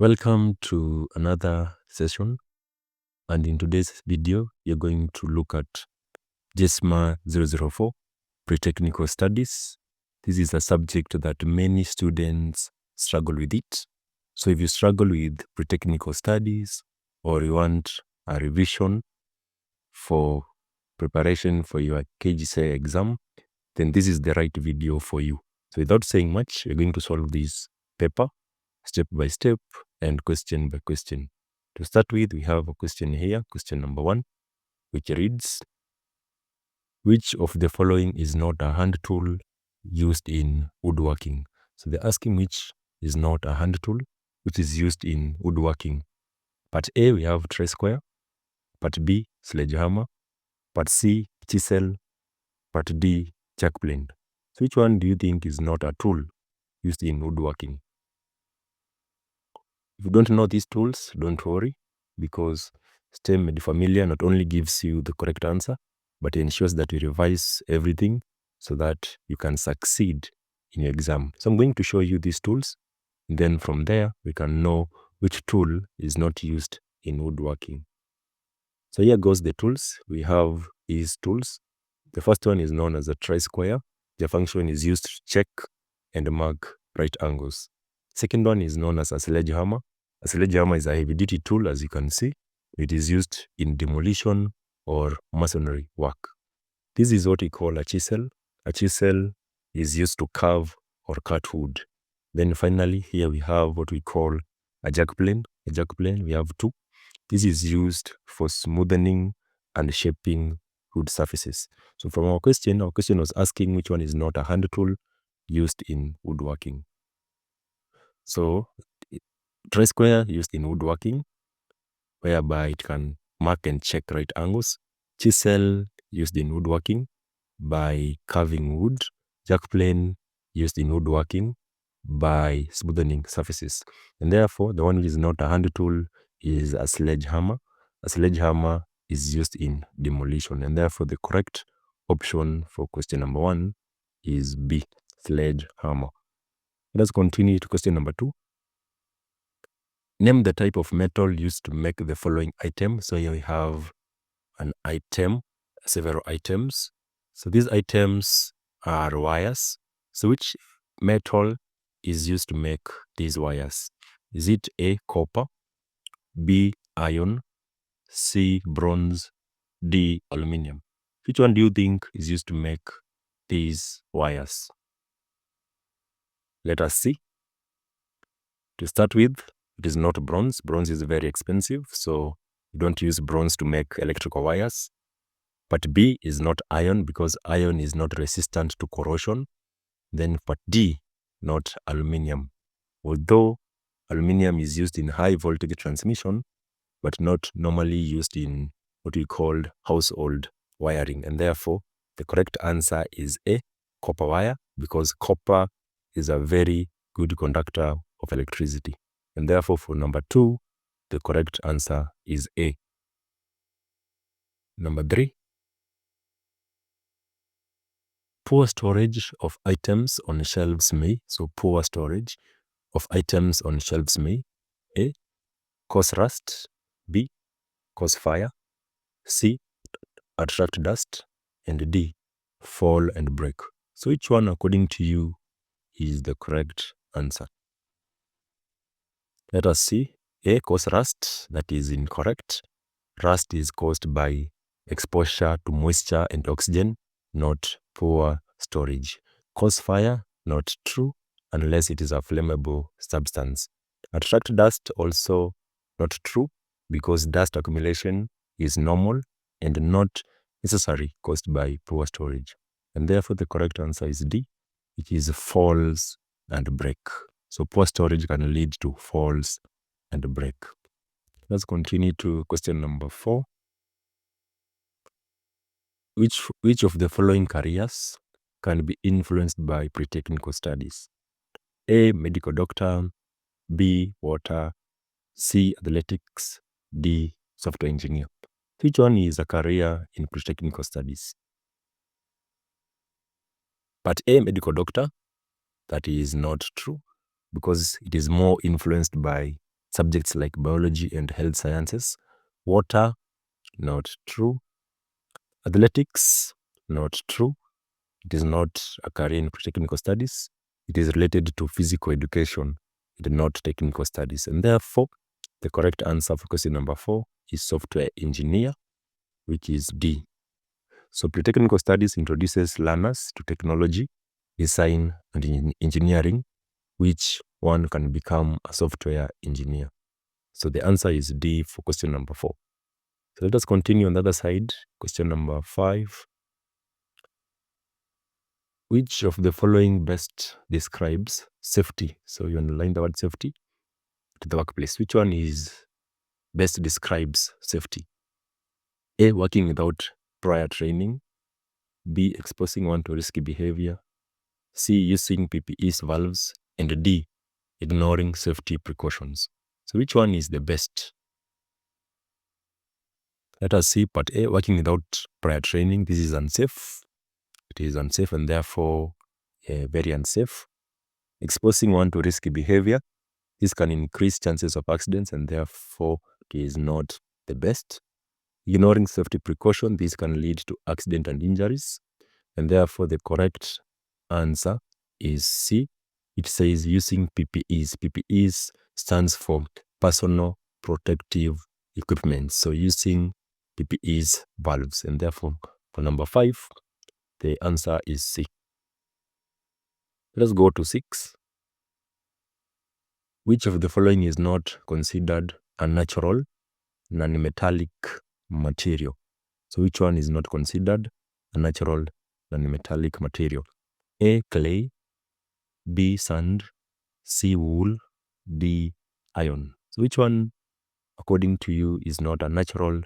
Welcome to another session, and in today's video you're going to look at JESMA 004 Pre-Technical Studies. This is a subject that many students struggle with it. So if you struggle with pre-technical studies or you want a revision for preparation for your KGCE exam, then this is the right video for you. So without saying much, we're going to solve this paper step by step and question by question. To start with, we have a question here, question number 1, which reads, which of the following is not a hand tool used in woodworking? So they're asking which is not a hand tool which is used in woodworking. Part A, we have tray square. Part B, sledgehammer. Part C, chisel. Part D, jack plane. So which one do you think is not a tool used in woodworking? If you don't know these tools, don't worry, because STEM Made Familiar not only gives you the correct answer, but ensures that you revise everything so that you can succeed in your exam. So I'm going to show you these tools. And then from there, we can know which tool is not used in woodworking. So here goes the tools. We have these tools. The first one is known as a tri-square. The function is used to check and mark right angles. Second one is known as a sledgehammer. A sledgehammer is a heavy-duty tool, as you can see. It is used in demolition or masonry work. This is what we call a chisel. A chisel is used to carve or cut wood. Then finally, here we have what we call a jack plane. A jack plane, we have two. This is used for smoothing and shaping wood surfaces. So from our question was asking which one is not a hand tool used in woodworking. So tri-square used in woodworking, whereby it can mark and check right angles. Chisel used in woodworking by carving wood. Jack plane used in woodworking by smoothing surfaces. And therefore, the one which is not a hand tool is a sledgehammer. A sledgehammer is used in demolition. And therefore, the correct option for question number 1 is B, sledgehammer. Let us continue to question number 2. Name the type of metal used to make the following item. So here we have an item, several items. So these items are wires. So which metal is used to make these wires? Is it A, copper, B, iron, C, bronze, D, aluminium? Which one do you think is used to make these wires? Let us see. To start with, it is not bronze. Bronze is very expensive, so you don't use bronze to make electrical wires. Part B is not iron because iron is not resistant to corrosion. Then part D, not aluminium. Although aluminium is used in high voltage transmission, but not normally used in what we call household wiring. And therefore, the correct answer is A, copper wire, because copper is a very good conductor of electricity. And therefore, for number 2, the correct answer is A. Number 3. Poor storage of items on shelves may. So poor storage of items on shelves may A, cause rust, B, cause fire, C, attract dust, and D, fall and break. So which one, according to you, is the correct answer? Let us see. A, cause rust. That is incorrect. Rust is caused by exposure to moisture and oxygen, not poor storage. Cause fire, not true, unless it is a flammable substance. Attract dust, also not true, because dust accumulation is normal and not necessarily caused by poor storage. And therefore, the correct answer is D, which is falls and break. So poor storage can lead to falls and break. Let's continue to question number 4. Which of the following careers can be influenced by pre-technical studies? A, medical doctor, B, water, C, athletics, D, software engineer. Which one is a career in pre-technical studies? Part A, medical doctor. That is not true because it is more influenced by subjects like biology and health sciences. Water, not true. Athletics, not true. It is not a career in technical studies. It is related to physical education and not technical studies. And therefore, the correct answer for question number 4 is software engineer, which is D. So pre-technical studies introduces learners to technology, design, and engineering, which one can become a software engineer. So the answer is D for question number 4. So let us continue on the other side. Question number 5. Which of the following best describes safety? So you underline the word safety to the workplace. Which one is best describes safety? A, working without prior training. B, exposing one to risky behavior. C, using PPE's valves. And D, ignoring safety precautions. So which one is the best? Let us see part A, working without prior training. This is unsafe. It is unsafe and therefore very unsafe. Exposing one to risky behavior. This can increase chances of accidents and therefore it is not the best. Ignoring safety precaution. This can lead to accident and injuries. And therefore the correct answer is C. It says using PPEs. PPEs stands for personal protective equipment. So using PPEs valves. And therefore for number 5, the answer is C. Let's go to 6. Which of the following is not considered a natural non-metallic material? So which one is not considered a natural non-metallic material? A, clay. B, sand. C, wool. D, iron. So which one, according to you, is not a natural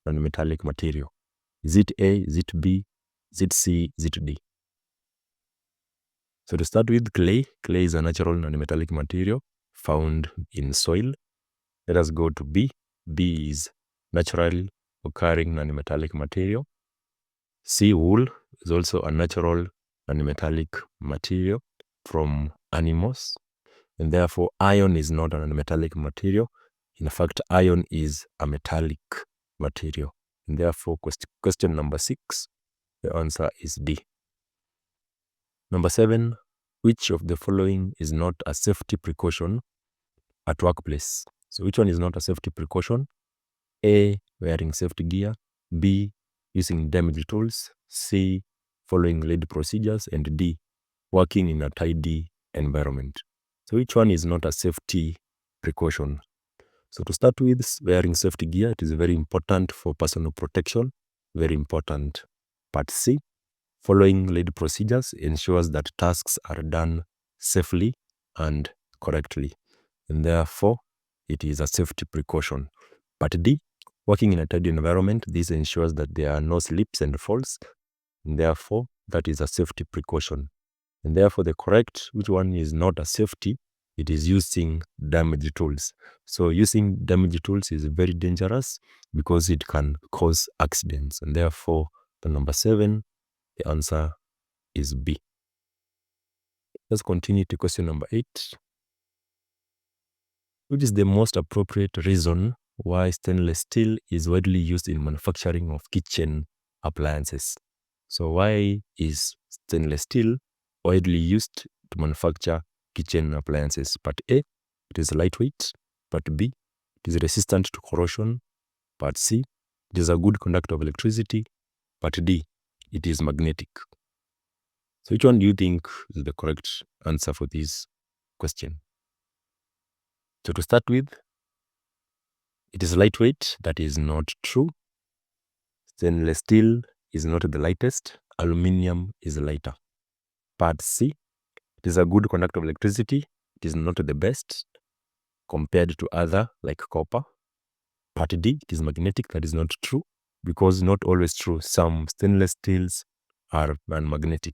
non-metallic material? Is it A? Is it B? Is it C? Is it D? So to start with, clay. Clay is a natural non-metallic material found in soil. Let us go to B. B is naturally occurring non-metallic material. C, wool is also a natural non-metallic material from animals. And therefore, iron is not a non-metallic material. In fact, iron is a metallic material. And therefore, question number 6, the answer is D. Number 7, which of the following is not a safety precaution at workplace? So which one is not a safety precaution? A, wearing safety gear. B, using damage tools. C, following lead procedures. And D, working in a tidy environment. So which one is not a safety precaution? So to start with, wearing safety gear, it is very important for personal protection. Very important. Part C, following lead procedures ensures that tasks are done safely and correctly. And therefore, it is a safety precaution. Part D, working in a tidy environment, this ensures that there are no slips and falls. And therefore, that is a safety precaution. And therefore, the correct, which one is not a safety, it is using damage tools. So using damage tools is very dangerous because it can cause accidents. And therefore, the number 7, the answer is B. Let's continue to question number 8. Which is the most appropriate reason why stainless steel is widely used in manufacturing of kitchen appliances? So why is stainless steel widely used to manufacture kitchen appliances? Part A, it is lightweight. Part B, it is resistant to corrosion. Part C, it is a good conductor of electricity. Part D, it is magnetic. So which one do you think is the correct answer for this question? So to start with, it is lightweight. That is not true. Stainless steel is not the lightest. Aluminium is lighter. Part C, it is a good conductor of electricity. It is not the best compared to other like copper. Part D, it is magnetic. That is not true because not always true. Some stainless steels are non-magnetic.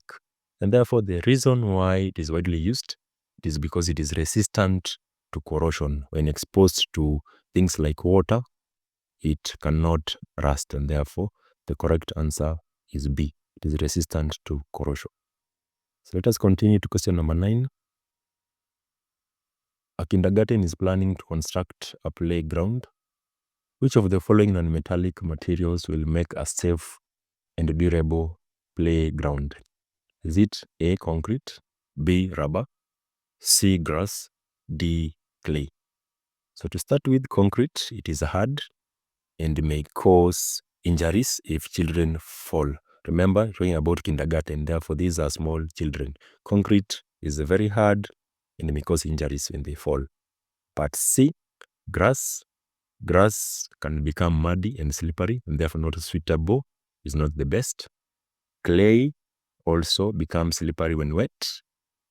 And therefore, the reason why it is widely used is because it is resistant to corrosion. When exposed to things like water, it cannot rust. And therefore, the correct answer is B. It is resistant to corrosion. So let us continue to question number 9. A kindergarten is planning to construct a playground. Which of the following non-metallic materials will make a safe and durable playground? Is it A, concrete, B, rubber, C, grass, D, clay? So to start with, concrete, it is hard and may cause injuries if children fall. Remember, talking about kindergarten, therefore these are small children. Concrete is very hard and may cause injuries when they fall. Part C, grass. Grass can become muddy and slippery and therefore not suitable, is not the best. Clay also becomes slippery when wet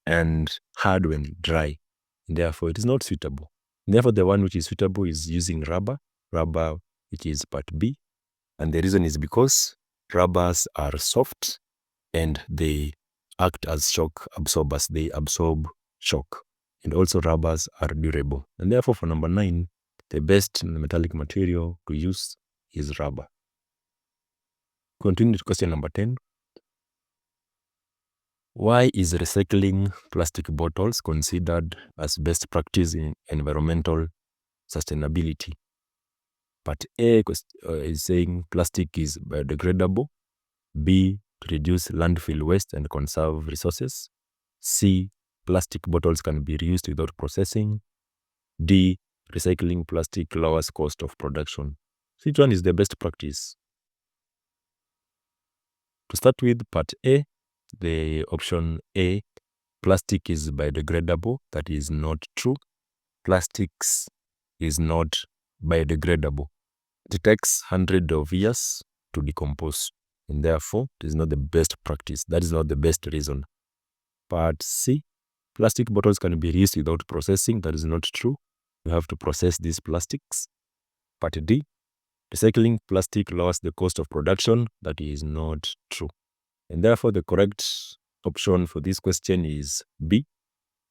and hard when dry. Therefore, it is not suitable. Therefore, the one which is suitable is using rubber, which is part B. And the reason is because rubbers are soft and they act as shock absorbers. They absorb shock. And also rubbers are durable. And therefore, for number 9, the best metallic material to use is rubber. Continue to question number 10. Why is recycling plastic bottles considered as best practice in environmental sustainability? Part A is saying plastic is biodegradable. B, to reduce landfill waste and conserve resources. C, plastic bottles can be reused without processing. D, recycling plastic lowers cost of production. So which one is the best practice? To start with, part A, the option A, plastic is biodegradable. That is not true. Plastics is not biodegradable. It takes hundreds of years to decompose, and therefore it is not the best practice. That is not the best reason. Part C, plastic bottles can be reused without processing. That is not true. You have to process these plastics. Part D, recycling plastic lowers the cost of production. That is not true. And therefore the correct option for this question is B,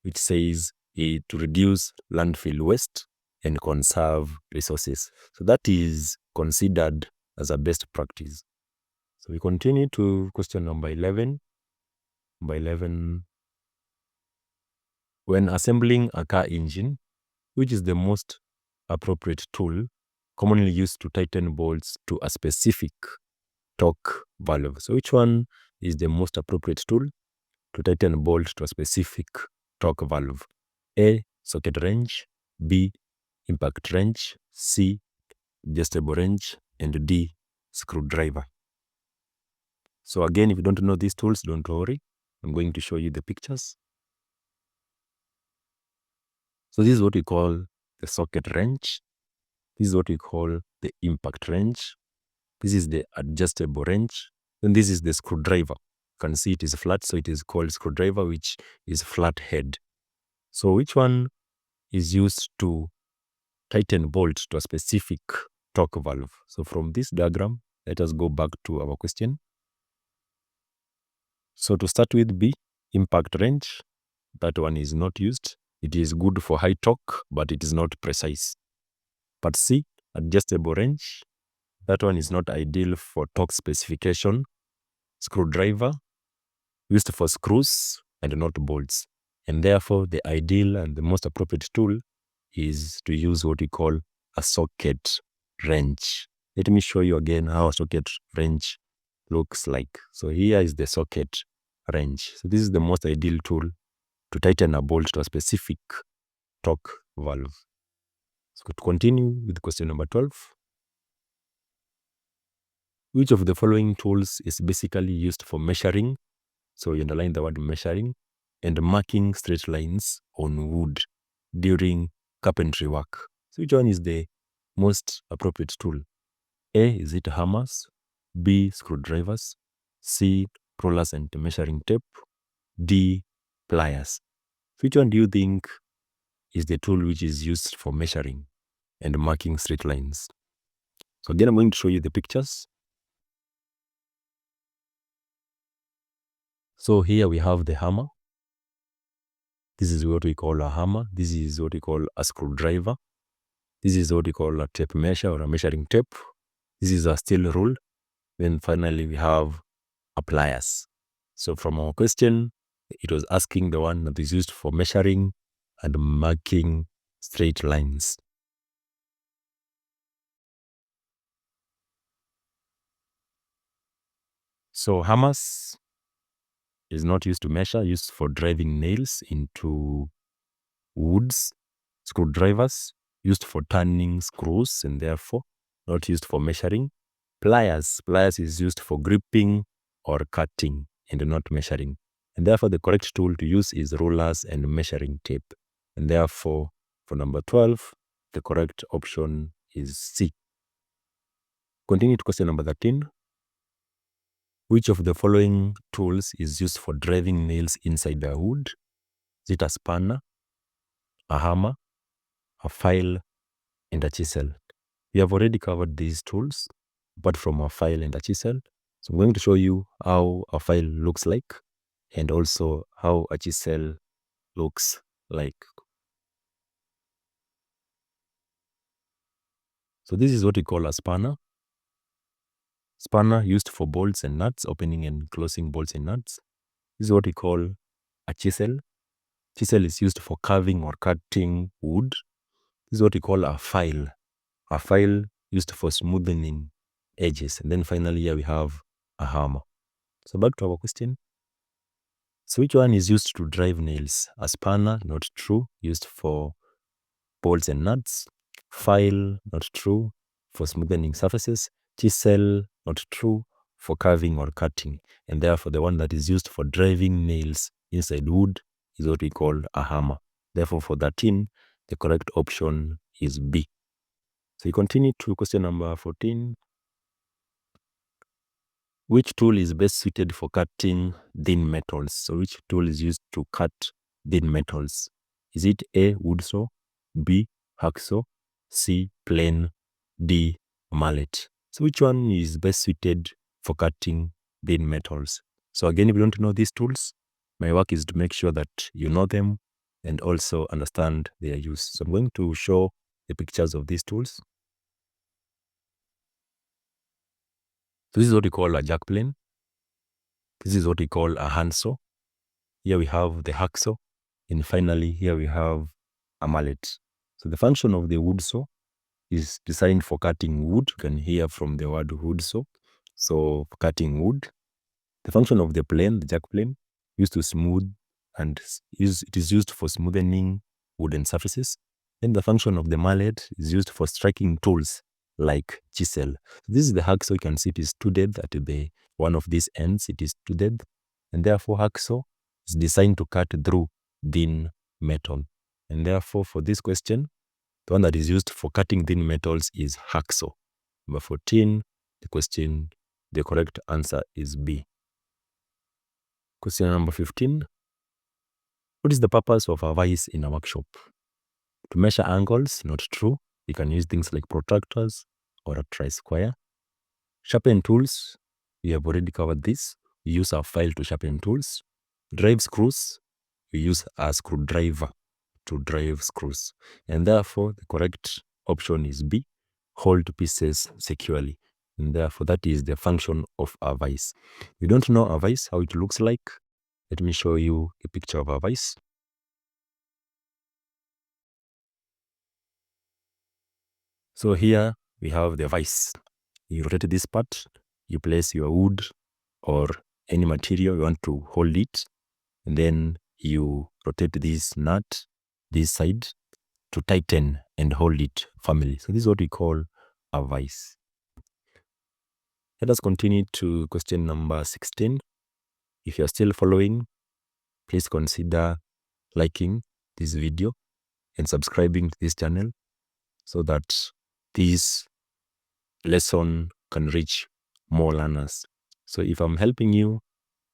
which says to reduce landfill waste and conserve resources. So that is considered as a best practice. So we continue to question number 11. Number 11, when assembling a car engine, which is the most appropriate tool commonly used to tighten bolts to a specific torque valve? So which one is the most appropriate tool to tighten a bolt to a specific torque valve? A, socket wrench, B, impact wrench, C, adjustable wrench, and D, screwdriver. So again, if you don't know these tools, don't worry. I'm going to show you the pictures. So this is what we call the socket wrench. This is what we call the impact wrench. This is the adjustable wrench. Then this is the screwdriver. You can see it is flat, so it is called screwdriver, which is flat head. So which one is used to tighten bolt to a specific torque valve? So from this diagram, let us go back to our question. So to start with B, impact wrench, that one is not used. It is good for high torque, but it is not precise. Part C, adjustable wrench, that one is not ideal for torque specification. Screwdriver, used for screws and not bolts. And therefore, the ideal and the most appropriate tool is to use what we call a socket wrench. Let me show you again how a socket wrench looks like. So here is the socket wrench. So this is the most ideal tool to tighten a bolt to a specific torque valve. So to continue with question number 12. Which of the following tools is basically used for measuring? So you underline the word measuring and marking straight lines on wood during carpentry work. So which one is the most appropriate tool? A, is it hammers? B, screwdrivers? C, rollers and measuring tape? D, pliers? Which one do you think is the tool which is used for measuring and marking straight lines? So again, I'm going to show you the pictures. So here we have the hammer. This is what we call a hammer. This is what we call a screwdriver. This is what we call a tape measure or a measuring tape. This is a steel rule. Then finally we have a pliers. So from our question, it was asking the one that is used for measuring and marking straight lines. So hammers is not used to measure, used for driving nails into woods. Screwdrivers used for turning screws and therefore not used for measuring. Pliers is used for gripping or cutting and not measuring. And therefore the correct tool to use is rulers and measuring tape. And therefore for number 12, the correct option is C. Continue to question number 13. Which of the following tools is used for driving nails inside a wood? Is it a spanner, a hammer, a file, and a chisel? We have already covered these tools, apart from a file and a chisel. So I'm going to show you how a file looks like and also how a chisel looks like. So this is what we call a spanner. Spanner used for bolts and nuts, opening and closing bolts and nuts. This is what we call a chisel. Chisel is used for carving or cutting wood. This is what we call a file. A file used for smoothing edges. And then finally here we have a hammer. So back to our question. So which one is used to drive nails? A spanner, not true, used for bolts and nuts. File, not true, for smoothing surfaces. Chisel, not true, for carving or cutting. And therefore the one that is used for driving nails inside wood is what we call a hammer. Therefore for 13, the correct option is B. So we continue to question number 14. Which tool is best suited for cutting thin metals? So which tool is used to cut thin metals? Is it A, wood saw, B, hacksaw, C, plane, D, mallet? So which one is best suited for cutting thin metals? So again, if you don't know these tools, my work is to make sure that you know them and also understand their use. So I'm going to show the pictures of these tools. So this is what we call a jack plane. This is what we call a handsaw. Here we have the hacksaw. And finally, here we have a mallet. So the function of the wood saw is designed for cutting wood. You can hear from the word wood saw. So for cutting wood. The function of the plane, the jack plane, used to smooth and it is used for smoothing wooden surfaces. Then the function of the mallet is used for striking tools like chisel. This is the hacksaw. You can see it is toothed at the one of these ends. It is toothed, and therefore hacksaw is designed to cut through thin metal. And therefore, for this question, the one that is used for cutting thin metals is hacksaw. Number 14, the correct answer is B. Question number 15. What is the purpose of a vice in a workshop? To measure angles, not true. You can use things like protractors or a tri-square. Sharpen tools, we have already covered this. We use our file to sharpen tools. Drive screws, we use a screwdriver to drive screws. And therefore, the correct option is B, hold pieces securely. And therefore, that is the function of a vice. You don't know a vice, how it looks like. Let me show you a picture of a vice. So here we have the vice. You rotate this part, you place your wood or any material you want to hold it, and then you rotate this nut, this side, to tighten and hold it firmly. So this is what we call a vice. Let us continue to question number 16. If you are still following, please consider liking this video and subscribing to this channel so that this lesson can reach more learners. So if I'm helping you,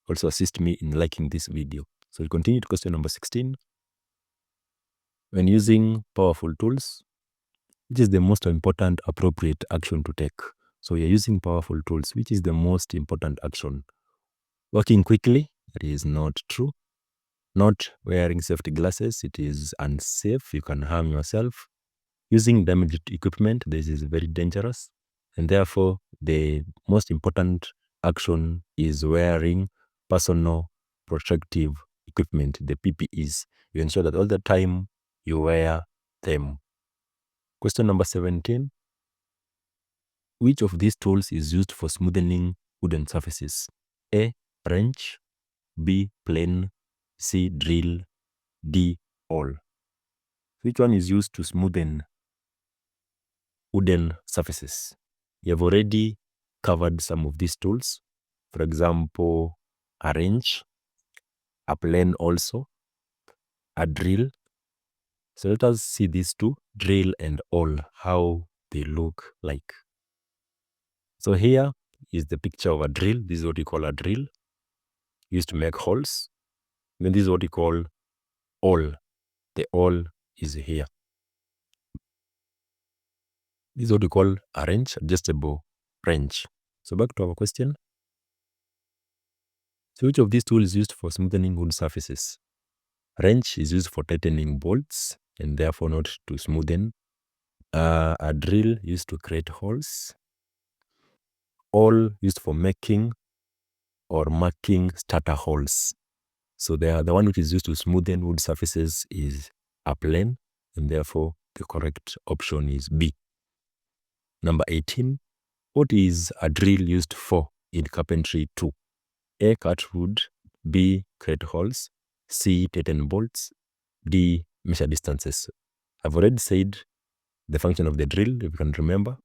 also assist me in liking this video. So we'll continue to question number 16. When using powerful tools, which is the most important appropriate action to take? So you're using powerful tools. Which is the most important action? Working quickly, that is not true. Not wearing safety glasses, it is unsafe. You can harm yourself. Using damaged equipment, this is very dangerous. And therefore, the most important action is wearing personal protective equipment, the PPEs. You ensure that all the time you wear them. Question number 17. Which of these tools is used for smoothing wooden surfaces? A. Wrench. B. Plane. C. Drill. D. Awl. Which one is used to smoothen wooden surfaces? You have already covered some of these tools. For example, a wrench, a plane also, a drill. So let us see these two, drill and awl, how they look like. So here is the picture of a drill. This is what we call a drill, used to make holes. Then this is what we call awl. The awl is here. This is what we call a wrench, adjustable wrench. So back to our question. So which of these tools is used for smoothing wood surfaces? Wrench is used for tightening bolts and therefore not to smoothen. A drill used to create holes. Awl used for making or marking starter holes. So the one which is used to smoothen wood surfaces is a plane, and therefore the correct option is B. Number 18. What is a drill used for in carpentry 2? A. Cut wood. B. Create holes. C. Tighten bolts. D. Measure distances. I've already said the function of the drill, if you can remember.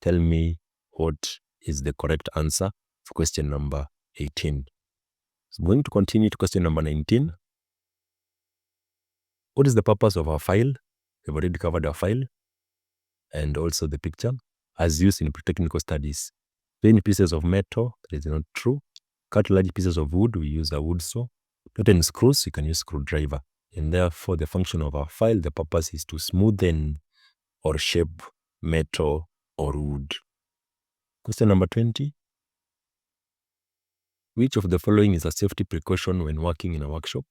Tell me what is the correct answer for question number 18. So I'm going to continue to question number 19. What is the purpose of our file? We've already covered our file and also the picture as used in technical studies. Plain pieces of metal, that is not true. Cut large pieces of wood, we use a wood saw. Tighten screws, you can use screwdriver. And therefore the function of our file, the purpose is to smoothen or shape metal or wood. Question number 20. Which of the following is a safety precaution when working in a workshop?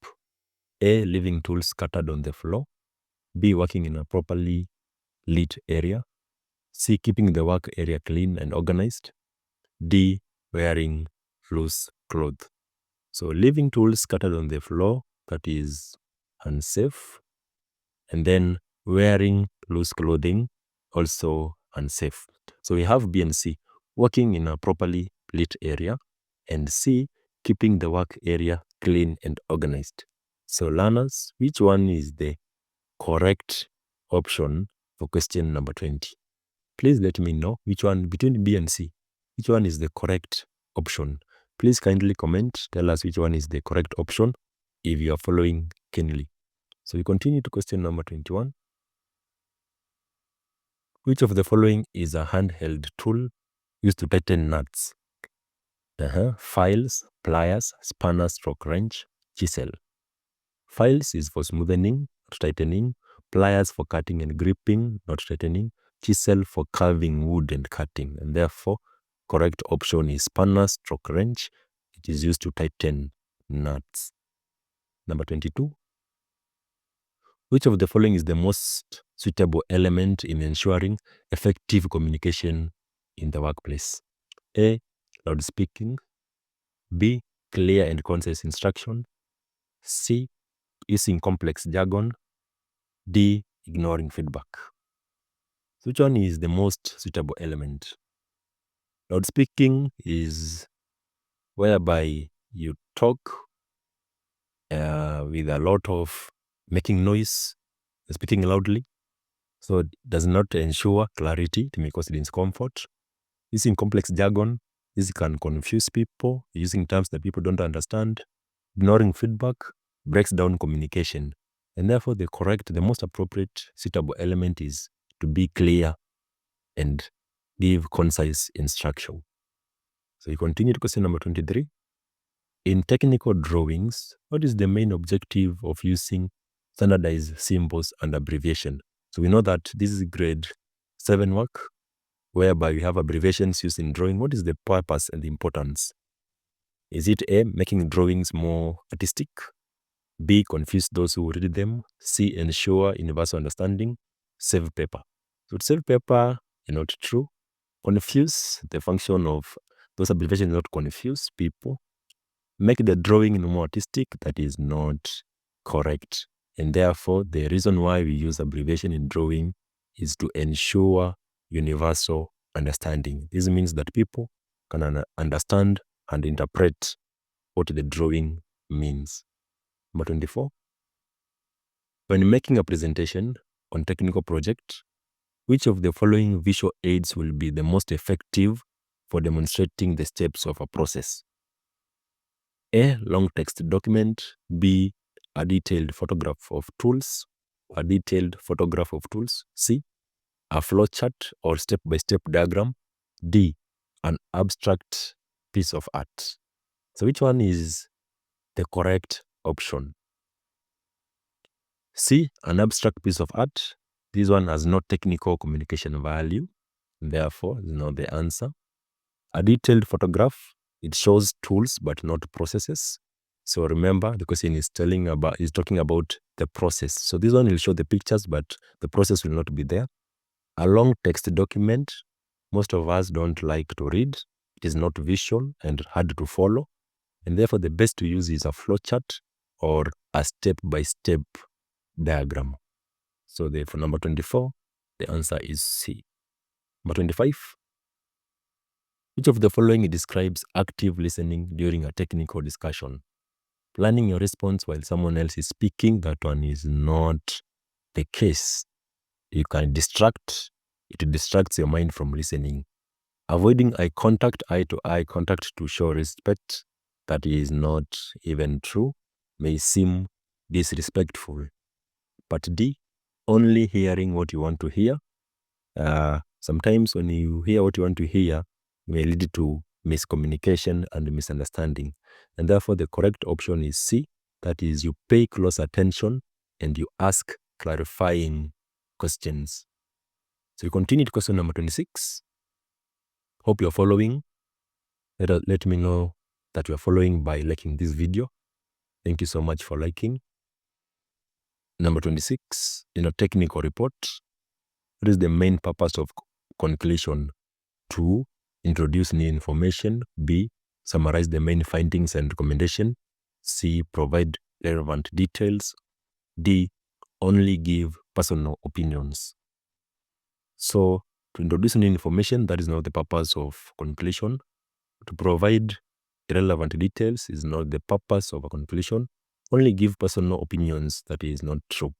A. Leaving tools scattered on the floor. B. Working in a properly lit area. C. Keeping the work area clean and organized. D. Wearing loose clothes. So leaving tools scattered on the floor, that is unsafe. And then wearing loose clothing, also unsafe. So we have B and C, working in a properly lit area, and C, keeping the work area clean and organized. So learners, which one is the correct option for question number 20? Please let me know which one between B and C, which one is the correct option. Please kindly comment, tell us which one is the correct option if you are following keenly. So we continue to question number 21. Which of the following is a handheld tool used to tighten nuts? Files, pliers, spanner, stroke wrench, chisel. Files is for smoothing, not tightening. Pliers for cutting and gripping, not tightening. Chisel for carving wood and cutting. And therefore, correct option is spanner, stroke wrench. It is used to tighten nuts. Number 22. Which of the following is the most suitable element in ensuring effective communication in the workplace? A. Loudspeaking. B. Clear and concise instruction. C. Using complex jargon. D. Ignoring feedback. So which one is the most suitable element? Loudspeaking is whereby you talk with a lot of making noise, speaking loudly. So it does not ensure clarity, it may cause discomfort. Using complex jargon, this can confuse people, using terms that people don't understand. Ignoring feedback breaks down communication. And therefore the most appropriate suitable element is to be clear and give concise instruction. So you continue to question number 23. In technical drawings, what is the main objective of using standardized symbols and abbreviation? So we know that this is grade 7 work, whereby we have abbreviations used in drawing. What is the purpose and the importance? Is it A, making drawings more artistic? B, confuse those who read them? C, ensure universal understanding? Save paper. So to save paper is not true. Confuse, the function of those abbreviations is not confuse people. Make the drawing more artistic, that is not correct. And therefore, the reason why we use abbreviation in drawing is to ensure universal understanding. This means that people can understand and interpret what the drawing means. Number 24. When making a presentation on technical project, which of the following visual aids will be the most effective for demonstrating the steps of a process? A. Long text document. B. A detailed photograph of tools. A detailed photograph of tools. C. A flowchart or step-by-step diagram. D. An abstract piece of art. So which one is the correct option? C. An abstract piece of art. This one has no technical communication value. Therefore, is not the answer. A detailed photograph. It shows tools but not processes. So remember, the question is talking about the process. So this one will show the pictures, but the process will not be there. A long text document, most of us don't like to read. It is not visual and hard to follow. And therefore, the best to use is a flowchart or a step-by-step diagram. So for number 24, the answer is C. Number 25. Which of the following describes active listening during a technical discussion? Planning your response while someone else is speaking, that one is not the case. You can distract. It distracts your mind from listening. Avoiding eye-to-eye contact to show respect, that is not even true, may seem disrespectful. But D, only hearing what you want to hear. Sometimes when you hear what you want to hear, may lead to miscommunication and misunderstanding. And therefore, the correct option is C, that is you pay close attention and you ask clarifying questions. So we continue to question number 26. Hope you're following. Let me know that you're following by liking this video. Thank you so much for liking. Number 26, in a technical report, what is the main purpose of conclusion? 2, introduce new information. B, summarize the main findings and recommendation. C, provide relevant details. D, only give personal opinions. So, to introduce new information, that is not the purpose of conclusion. To provide relevant details is not the purpose of a conclusion. Only give personal opinions, that is not true.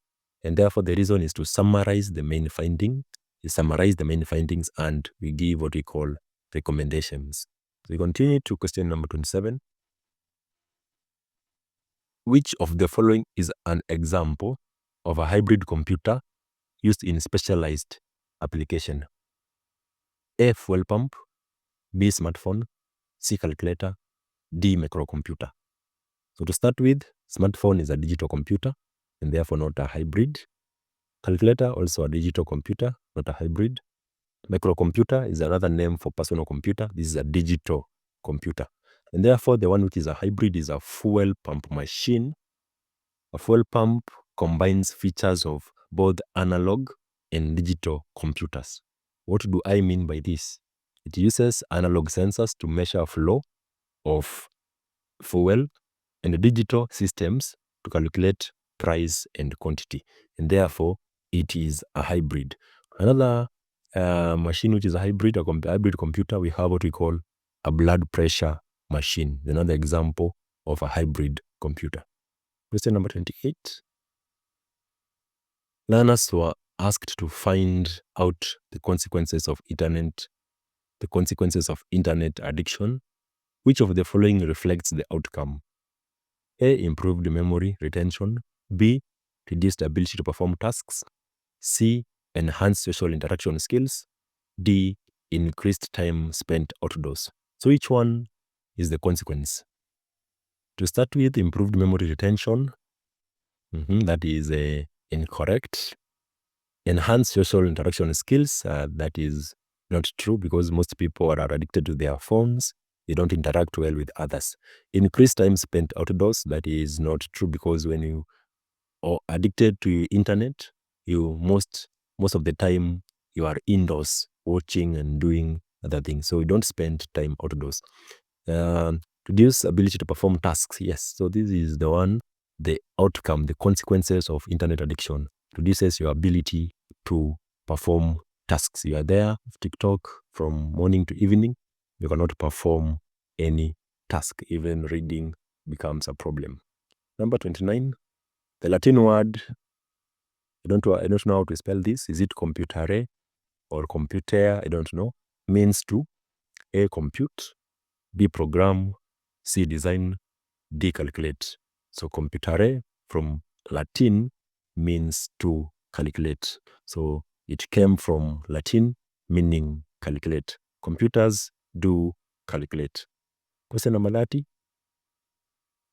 And therefore, the reason is to summarize the main findings. We summarize the main findings and we give what we call recommendations. So we continue to question number 27. Which of the following is an example of a hybrid computer used in specialized application? A, fuel pump. B, smartphone. C, calculator. D, microcomputer. So to start with, smartphone is a digital computer and therefore not a hybrid. Calculator, also a digital computer, not a hybrid. Microcomputer is another name for personal computer. This is a digital computer. And therefore, the one which is a hybrid is a fuel pump machine. A fuel pump combines features of both analog and digital computers. What do I mean by this? It uses analog sensors to measure flow of fuel and digital systems to calculate price and quantity. And therefore, it is a hybrid. Another machine which is a hybrid computer, we have what we call a blood pressure machine. Another example of a hybrid computer. Question number 28. Learners were asked to find out the consequences of internet addiction. Which of the following reflects the outcome? A, improved memory retention. B, reduced ability to perform tasks. C, enhanced social interaction skills. D, increased time spent outdoors. So which one is the consequence? To start with, improved memory retention, that is incorrect. Enhanced social interaction skills, that is not true because most people are addicted to their phones. They don't interact well with others. Increased time spent outdoors, that is not true because when you are addicted to internet, you most of the time you are indoors watching and doing other things. So you don't spend time outdoors. Reduce ability to perform tasks. Yes, so this is the one the outcome, the consequences of internet addiction. Reduces your ability to perform tasks. You are there, TikTok, from morning to evening. You cannot perform any task. Even reading becomes a problem. Number 29, the Latin word, I don't know how to spell this. Is it computare or computer? I don't know. Means to A, compute, B, program, C, design, D, calculate. So computare from Latin means to calculate. So it came from Latin meaning calculate. Computers do calculate. Question number 30.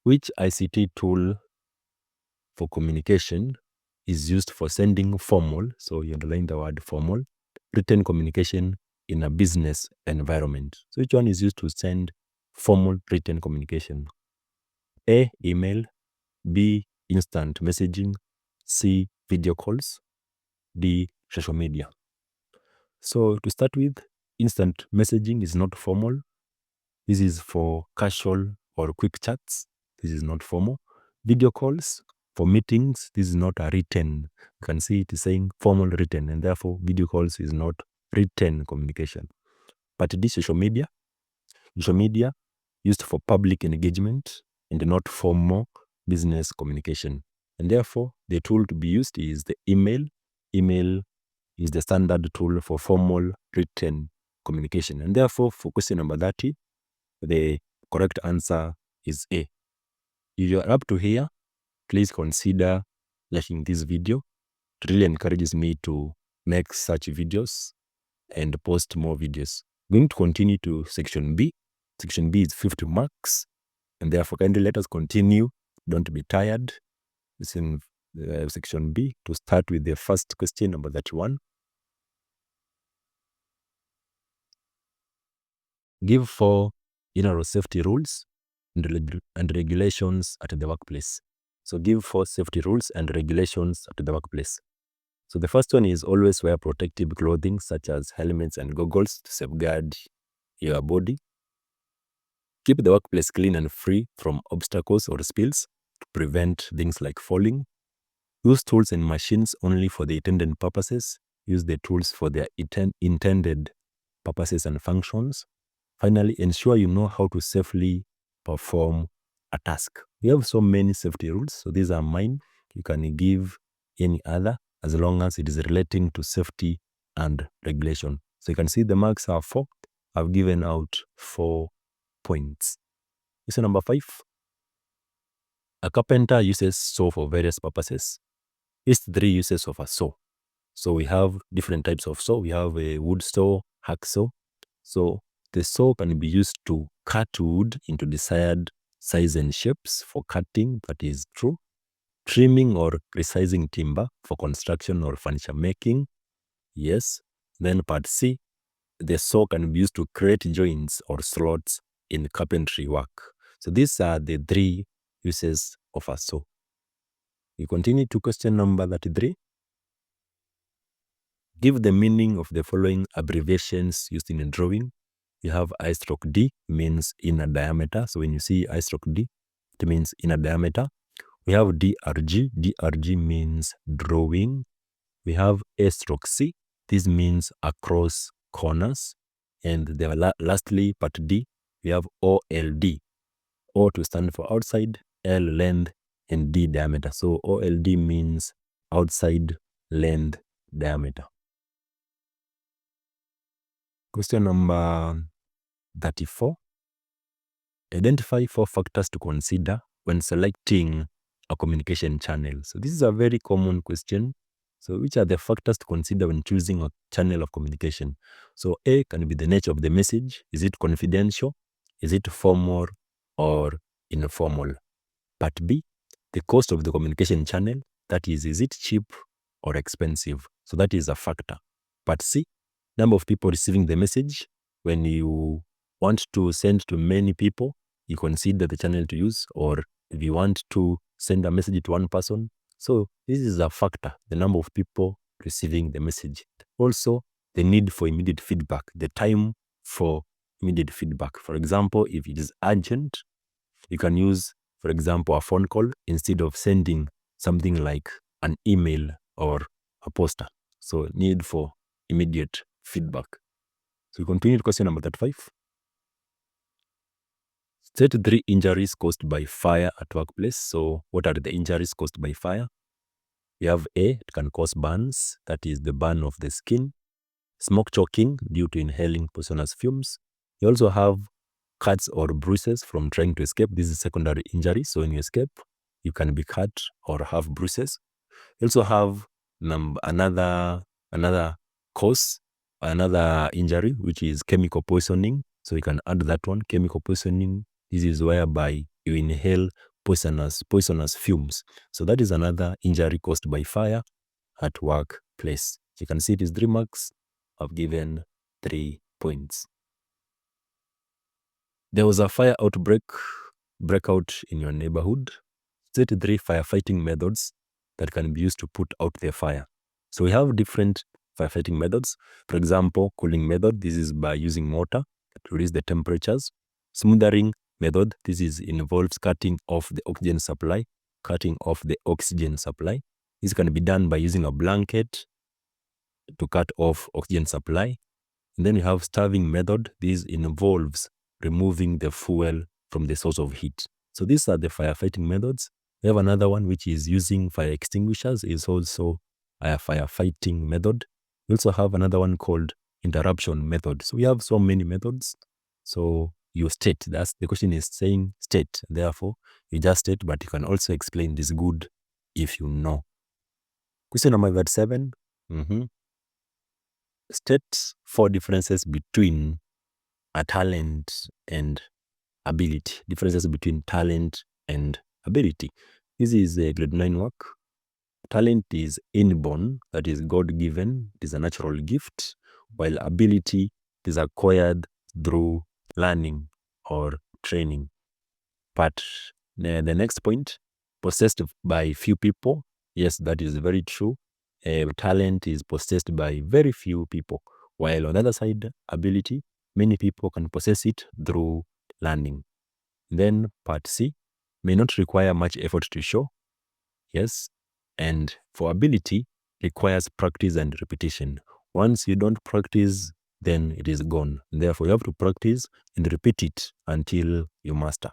Which ICT tool for communication is used for sending formal, so you underline the word formal, written communication in a business environment? So which one is used to send formal written communication? A, email, B, instant messaging, C, video calls, D, social media. So to start with, instant messaging is not formal. This is for casual or quick chats. This is not formal. Video calls for meetings. This is not a written. You can see it is saying formal written, and therefore video calls is not written communication. But this social media used for public engagement and not formal business communication. And therefore, the tool to be used is the email. Email is the standard tool for formal written communication. And therefore, for question number 30, the correct answer is A. If you are up to here, please consider liking this video. It really encourages me to make such videos and post more videos. I'm going to continue to section B. Section B is 50 marks, and therefore kindly let us continue. Don't be tired. It's in section B. To start with the first question, number 31. Give 4 general safety rules and regulations at the workplace. So give 4 safety rules and regulations at the workplace. So the first one is always wear protective clothing such as helmets and goggles to safeguard your body. Keep the workplace clean and free from obstacles or spills to prevent things like falling. Use tools and machines only for the intended purposes. Use the tools for their intended purposes and functions. Finally, ensure you know how to safely perform a task. We have so many safety rules, so these are mine. You can give any other as long as it is relating to safety and regulation. So you can see the marks are 4. I've given out 4 points. Question number 5. A carpenter uses saw for various purposes. List 3 uses of a saw. So we have different types of saw. We have a wood saw, hacksaw. So the saw can be used to cut wood into desired size and shapes for cutting, that is true. Trimming or resizing timber for construction or furniture making, yes. Then part C, the saw can be used to create joints or slots in carpentry work. So these are the 3 uses of a saw. We continue to question number 33. Give the meaning of the following abbreviations used in a drawing. You have I/D means inner diameter. So when you see I/D, it means inner diameter. We have DRG. DRG means drawing. We have A/C. This means across corners. And lastly, part D, we have OLD. O to stand for outside, L length, and D diameter. So OLD means outside length diameter. Question number 34. Identify 4 factors to consider when selecting a communication channel. So this is a very common question. So which are the factors to consider when choosing a channel of communication? So A can be the nature of the message. Is it confidential? Is it formal or informal? Part B, the cost of the communication channel. That is it cheap or expensive? So that is a factor. Part C, number of people receiving the message. When you want to send to many people, you consider the channel to use, or if you want to send a message to one person. So this is a factor, the number of people receiving the message. Also, the need for immediate feedback, the time for immediate feedback. For example, if it is urgent, you can use for example, a phone call instead of sending something like an email or a poster. So need for immediate feedback. So we continue to question number 35. State 3 injuries caused by fire at workplace. So what are the injuries caused by fire? We have A, it can cause burns, that is the burn of the skin. Smoke choking due to inhaling poisonous fumes. You also have cuts or bruises from trying to escape. This is secondary injury. So when you escape, you can be cut or have bruises. You also have another cause, another injury, which is chemical poisoning. So you can add that one, chemical poisoning. This is whereby you inhale poisonous fumes. So that is another injury caused by fire at workplace. You can see it is 3 marks. I've given 3 points. There was a fire breakout in your neighborhood. State 3 firefighting methods that can be used to put out the fire. So we have different firefighting methods. For example, cooling method. This is by using water to reduce the temperatures. Smothering method. This involves cutting off the oxygen supply. This can be done by using a blanket to cut off oxygen supply. And then we have starving method. This involves removing the fuel from the source of heat. So these are the firefighting methods. We have another one which is using fire extinguishers, is also a firefighting method. We also have another one called interruption method. So we have so many methods. So you state, that's the question is saying state. Therefore, you just state, but you can also explain this good if you know. Question number 37. State 4 differences between a talent and ability. Differences between talent and ability. This is a grade 9 work. Talent is inborn, that is God-given, it is a natural gift, while ability is acquired through learning or training. But the next point, possessed by few people. Yes, that is very true. Talent is possessed by very few people, while on the other side, ability, many people can possess it through learning. Then part C, may not require much effort to show. Yes, and for ability, requires practice and repetition. Once you don't practice, then it is gone. Therefore, you have to practice and repeat it until you master.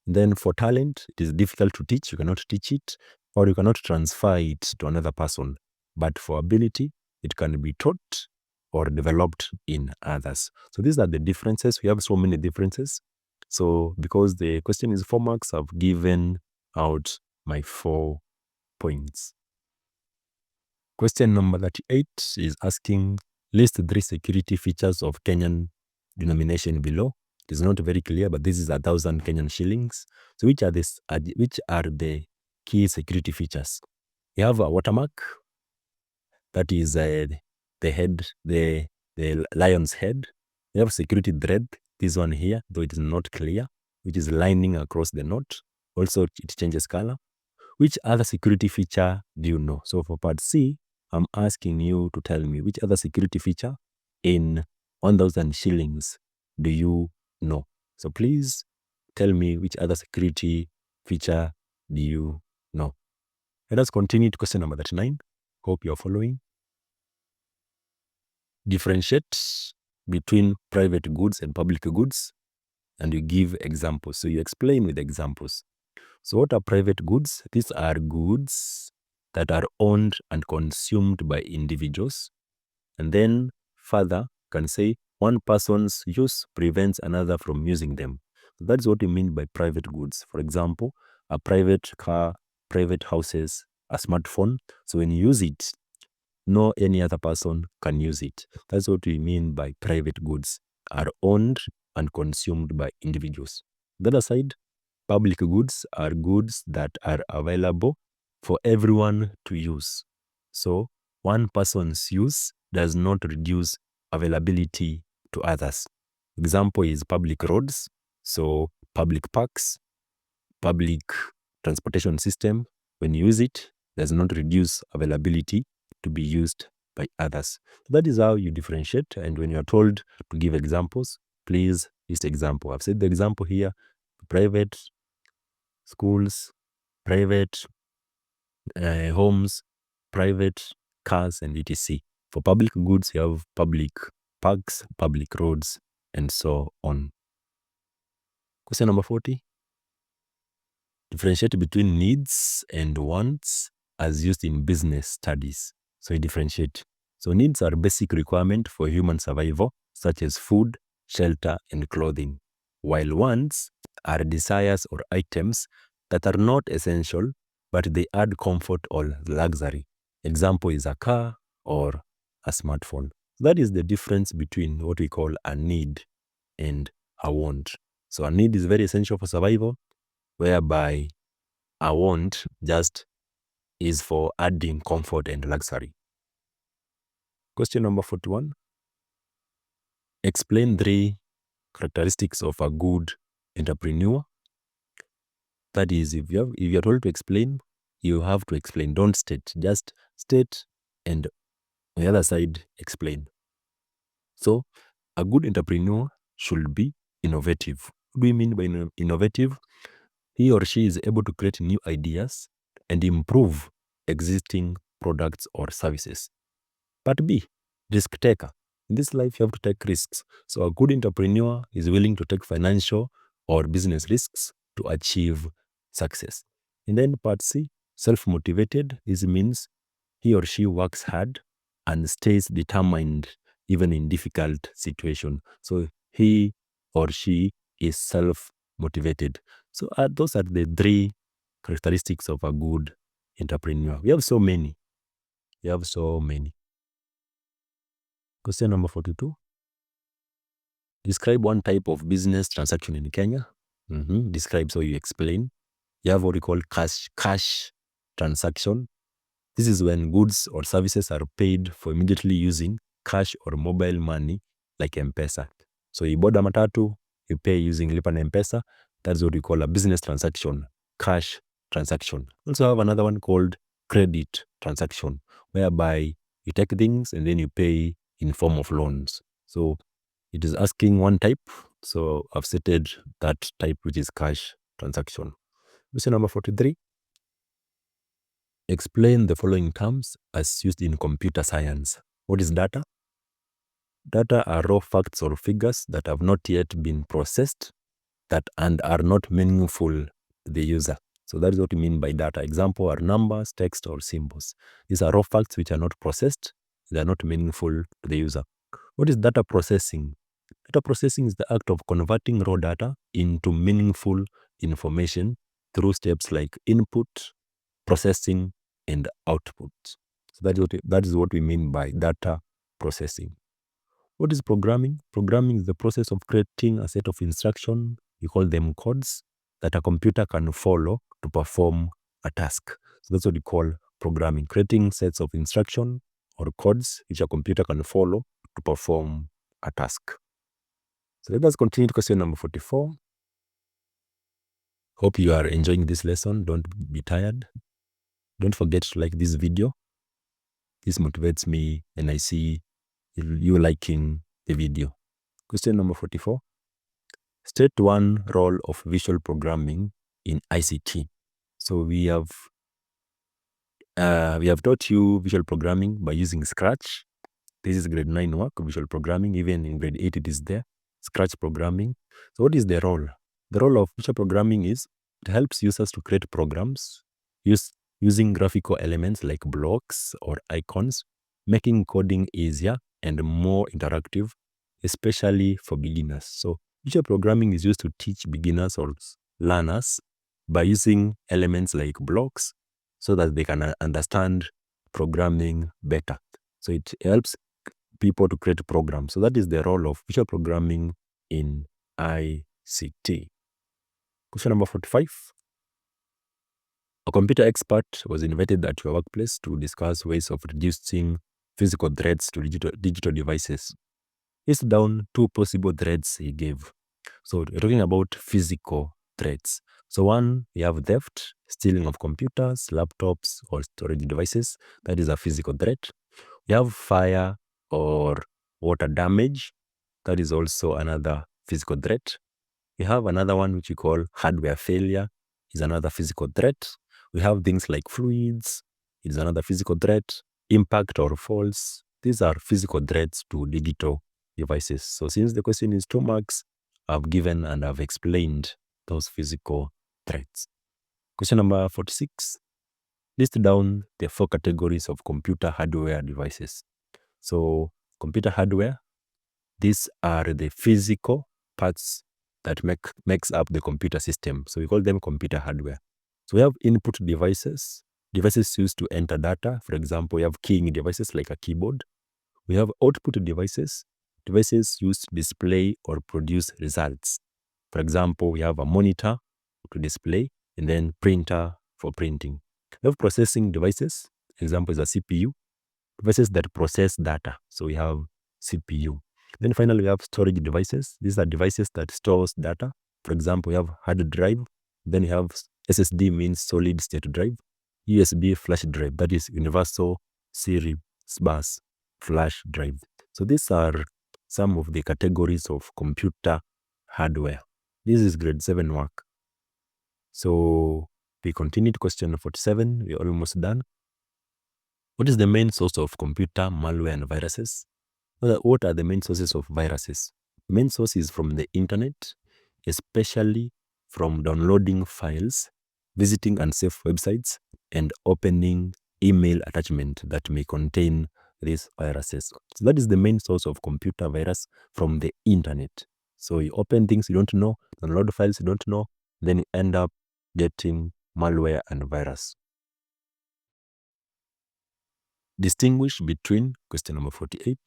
Then for talent, it is difficult to teach. You cannot teach it, or you cannot transfer it to another person. But for ability, it can be taught or developed in others. So these are the differences. We have so many differences. So because the question is 4 marks, I've given out my 4 points. Question number 38 is asking, list 3 security features of Kenyan denomination below. It is not very clear, but this is 1,000 Kenyan shillings. So which are the key security features? We have a watermark, that is the head, the lion's head. We have security thread, this one here, though it is not clear, which is lining across the knot. Also, it changes color. Which other security feature do you know? So for part C, I'm asking you to tell me which other security feature in 1,000 shillings do you know? So please tell me which other security feature do you know? Let us continue to question number 39. Hope you're following. Differentiate between private goods and public goods, and you give examples. So you explain with examples. So what are private goods? These are goods that are owned and consumed by individuals. And then further can say one person's use prevents another from using them. So that's what we mean by private goods. For example, a private car, private houses, a smartphone. So when you use it, no any other person can use it. That's what we mean by private goods, are owned and consumed by individuals. The other side, public goods are goods that are available for everyone to use. So one person's use does not reduce availability to others. Example is public roads, so public parks, public transportation system. When you use it, does not reduce availability to be used by others. That is how you differentiate. And when you are told to give examples, please list example. I've said the example here, private schools, private homes, private cars, and etc. For public goods, you have public parks, public roads, and so on. Question number 40. Differentiate between needs and wants as used in business studies. So you differentiate. So needs are basic requirement for human survival, such as food, shelter, and clothing, while wants are desires or items that are not essential, but they add comfort or luxury. Example is a car or a smartphone. That is the difference between what we call a need and a want. So a need is very essential for survival, whereby a want just is for adding comfort and luxury. Question number 41. Explain 3 characteristics of a good entrepreneur. That is, if you're told to explain, you have to explain. Don't state. Just state and on the other side, explain. So, a good entrepreneur should be innovative. What do you mean by innovative? He or she is able to create new ideas and improve existing products or services. Part B, risk taker. In this life, you have to take risks. So a good entrepreneur is willing to take financial or business risks to achieve success. And then part C, self-motivated. This means he or she works hard and stays determined even in difficult situations. So he or she is self-motivated. So those are the 3 characteristics of a good entrepreneur. We have so many. Question number 42. Describe one type of business transaction in Kenya. Describe, so you explain. You have what we call cash transaction. This is when goods or services are paid for immediately using cash or mobile money like M-Pesa. So you board a matatu, you pay using Lipa na M-Pesa. That's what we call a business transaction, cash transaction. Also have another one called credit transaction, whereby you take things and then you pay in form of loans. So it is asking one type. So I've stated that type, which is cash transaction. Question number 43. Explain the following terms as used in computer science. What is data? Data are raw facts or figures that have not yet been processed and are not meaningful to the user. So that is what we mean by data. Example are numbers, text, or symbols. These are raw facts which are not processed. They are not meaningful to the user. What is data processing? Data processing is the act of converting raw data into meaningful information through steps like input, processing, and output. So that is what we mean by data processing. What is programming? Programming is the process of creating a set of instructions, we call them codes, that a computer can follow to perform a task. So that's what we call programming, creating sets of instructions or codes which a computer can follow to perform a task. So let us continue to question number 44. Hope you are enjoying this lesson. Don't be tired. Don't forget to like this video. This motivates me and I see you liking the video. Question number 44. State one role of visual programming in ICT. So we have taught you visual programming by using Scratch. This is grade 9 work, visual programming. Even in grade 8 it is there, Scratch programming. So what is the role? The role of visual programming is it helps users to create programs using graphical elements like blocks or icons, making coding easier and more interactive, especially for beginners. So visual programming is used to teach beginners or learners by using elements like blocks so that they can understand programming better. So it helps people to create programs. So that is the role of visual programming in ICT. Question number 45. A computer expert was invited at your workplace to discuss ways of reducing physical threats to digital devices. List down 2 possible threats he gave. So we're talking about physical threats. So one, we have theft, stealing of computers, laptops, or storage devices. That is a physical threat. We have fire or water damage. That is also another physical threat. We have another one which we call hardware failure. is another physical threat. We have things like fluids, is another physical threat. Impact or falls, these are physical threats to digital devices. So since the question is 2 marks, I've given and I've explained those physical threats. Question number 46, list down the 4 categories of computer hardware devices. So computer hardware, these are the physical parts that makes up the computer system. So we call them computer hardware. So we have input devices, devices used to enter data. For example, we have keying devices like a keyboard. We have output devices, devices used to display or produce results. For example, we have a monitor to display and then printer for printing. We have processing devices. Example is a CPU, devices that process data. So we have CPU. Then finally, we have storage devices. These are devices that stores data. For example, we have hard drive. Then we have SSD, means solid state drive. USB flash drive, that is universal serial bus flash drive. So these are some of the categories of computer hardware. This is grade 7 work. So we continue to question 47. We're almost done. What is the main source of computer malware and viruses? What are the main sources of viruses? Main source is from the internet, especially from downloading files, visiting unsafe websites, and opening email attachment that may contain these viruses. So that is the main source of computer virus, from the internet. So you open things you don't know, download files you don't know, then you end up getting malware and virus. Distinguish between, question number 48,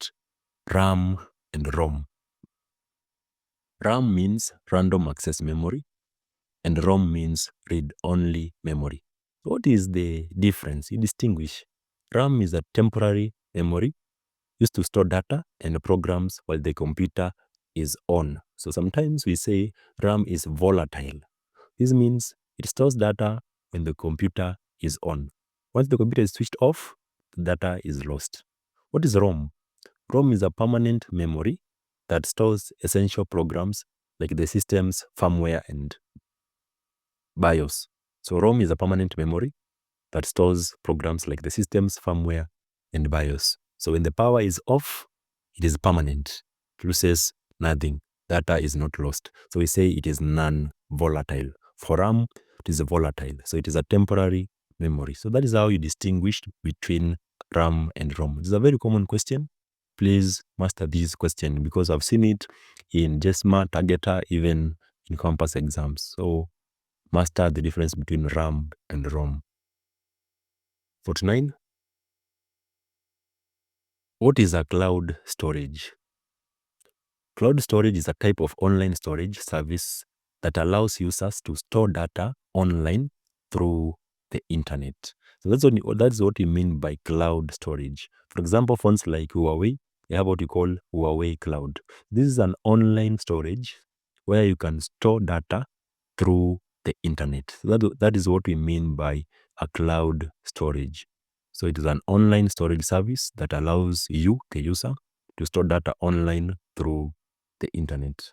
RAM and ROM. RAM means random access memory, and ROM means read-only memory. What is the difference? You distinguish. RAM is a temporary memory used to store data and programs while the computer is on. So sometimes we say RAM is volatile. This means it stores data when the computer is on. Once the computer is switched off, the data is lost. What is ROM? ROM is a permanent memory that stores essential programs like the system's firmware and BIOS. So ROM is a permanent memory that stores programs like the system's firmware and BIOS. So when the power is off, it is permanent. It loses nothing. Data is not lost. So we say it is non-volatile. For RAM, it is volatile. So it is a temporary memory. So that is how you distinguish between RAM and ROM. It's a very common question. Please master this question because I've seen it in JESMA, Targeter, even in campus exams. So master the difference between RAM and ROM. 49. What is a cloud storage? Cloud storage is a type of online storage service that allows users to store data online through the internet. So that's what we mean by cloud storage. For example, phones like Huawei, they have what you call Huawei Cloud. This is an online storage where you can store data through the internet. So that is what we mean by a cloud storage. So it is an online storage service that allows you, the user, to store data online through the internet.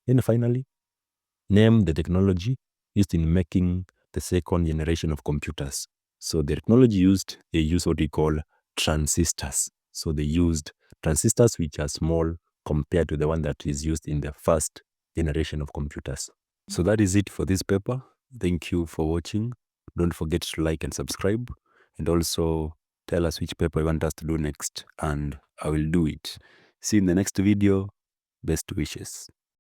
And finally, name the technology used in making the second generation of computers. So the technology used, they use what we call transistors. So they used transistors which are small compared to the one that is used in the first generation of computers. So that is it for this paper. Thank you for watching. Don't forget to like and subscribe, and also tell us which paper you want us to do next, and I will do it. See you in the next video. Best wishes.